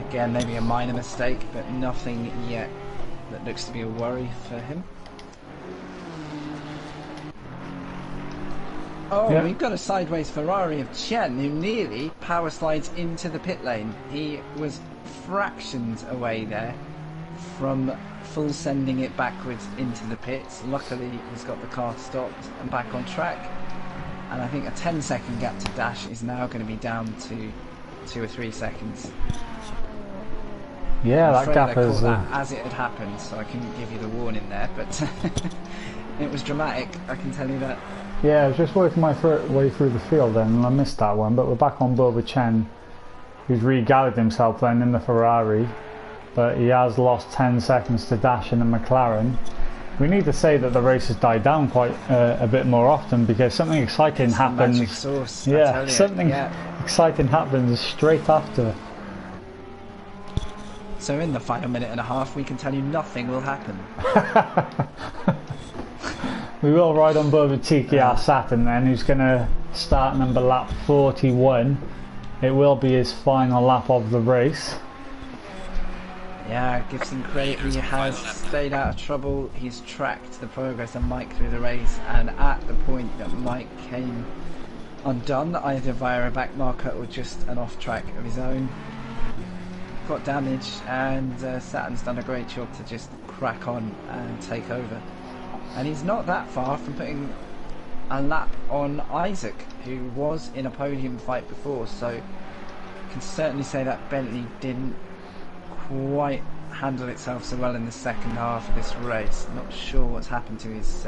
again maybe a minor mistake, but nothing yet that looks to be a worry for him. Oh, yeah. We've got a sideways Ferrari of Chen, who nearly power slides into the pit lane. He was fractions away there from full sending it backwards into the pits. Luckily he's got the car stopped and back on track, and I think a 10-second gap to Dash is now going to be down to 2 or 3 seconds. Yeah, that gap is as it had happened, so I couldn't give you the warning there, but it was dramatic, I can tell you that. Yeah, I was just working my way through the field then, and I missed that one, but we're back on board with Chen, who's re-gallered himself then in the Ferrari, but he has lost 10 seconds to Dash in the McLaren. We need to say that the race has died down quite a bit more often, because something exciting happens. Magic sauce, yeah, something exciting happens straight after. So in the final minute and a half, we can tell you nothing will happen. We will ride on board with TKR Saturn then, who's going to start number lap 41. It will be his final lap of the race. Yeah, Gibson Craig, he has stayed out of trouble. He's tracked the progress of Mike through the race, and at the point that Mike came undone, either via a back marker or just an off track of his own, got damaged, and Saturn's done a great job to just crack on and take over. And he's not that far from putting a lap on Isaac, who was in a podium fight before, so can certainly say that Bentley didn't quite handle itself so well in the second half of this race. Not sure what's happened to his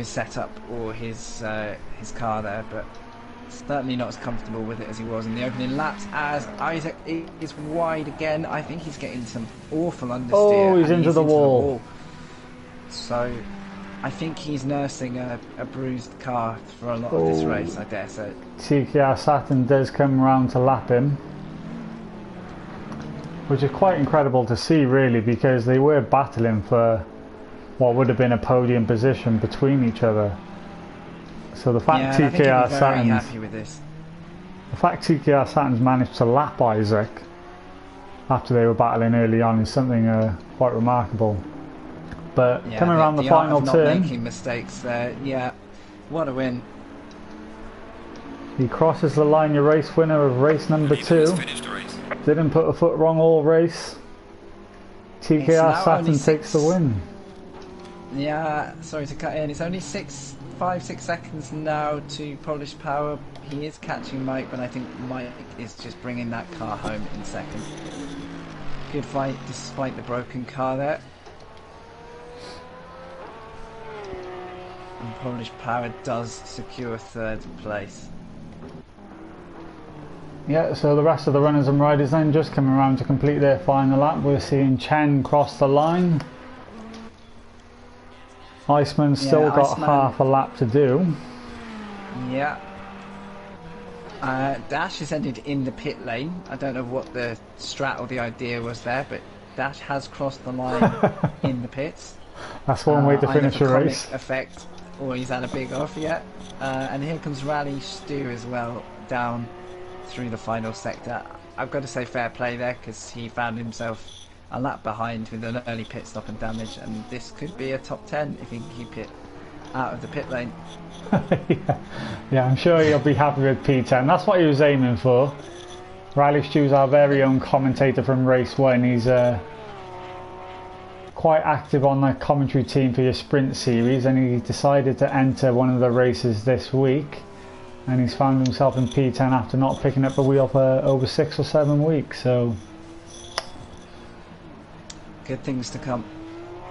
setup or his car there, but certainly not as comfortable with it as he was in the opening laps. As Isaac is wide again, I think he's getting some awful understeer. Oh, he's into the wall. So I think he's nursing a bruised car for a lot of this race, I dare say. TKR Saturn does come around to lap him, which is quite incredible to see, really, because they were battling for what would have been a podium position between each other. So the fact TKR Saturn's happy with this. The fact TKR Saturn's managed to lap Isaac after they were battling early on is something quite remarkable. But coming around the final turn, not making mistakes there. Yeah, what a win! He crosses the line, your race winner of race number 2. Didn't put a foot wrong all race. TKR Saturn takes the win. Yeah, sorry to cut in. It's only 5-6 seconds now to Polish Power. He is catching Mike, but I think Mike is just bringing that car home in second. Good fight despite the broken car there. And Polish Power does secure 3rd place. Yeah, so the rest of the runners and riders then just coming around to complete their final lap. We're seeing Chen cross the line. Iceman's still got half a lap to do. Yeah. Dash has ended in the pit lane. I don't know what the strat or the idea was there, but Dash has crossed the line in the pits. That's one way to finish a race. Effect, or he's had a big off yet. And here comes Rally Stu as well, down through the final sector. I've got to say fair play there, because he found himself a lap behind with an early pit stop and damage, and this could be a top 10 if he can keep it out of the pit lane. Yeah, I'm sure he'll be happy with P10. That's what he was aiming for. Riley Stu's our very own commentator from race 1. He's quite active on the commentary team for your sprint series, and he decided to enter one of the races this week, and he's found himself in P10 after not picking up a wheel for over 6 or 7 weeks. So good things to come.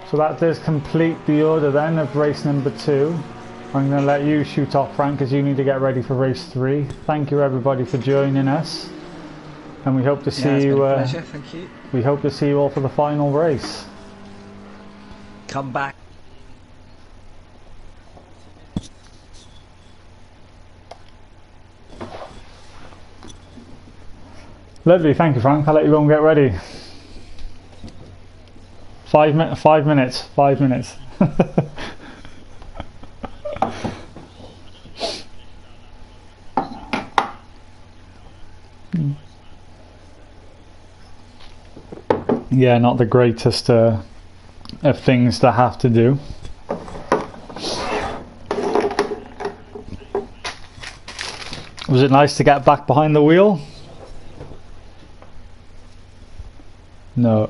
So that does complete the order then of race number 2. I'm going to let you shoot off, Frank, because you need to get ready for race 3. Thank you everybody for joining us, and we hope to see it's you. Been a pleasure. Thank you. We hope to see you all for the final race. Come back. Lovely, thank you, Frank. I'll let you go and get ready. 5 minutes. 5 minutes. Yeah, not the greatest of things to have to do. Was it nice to get back behind the wheel? No.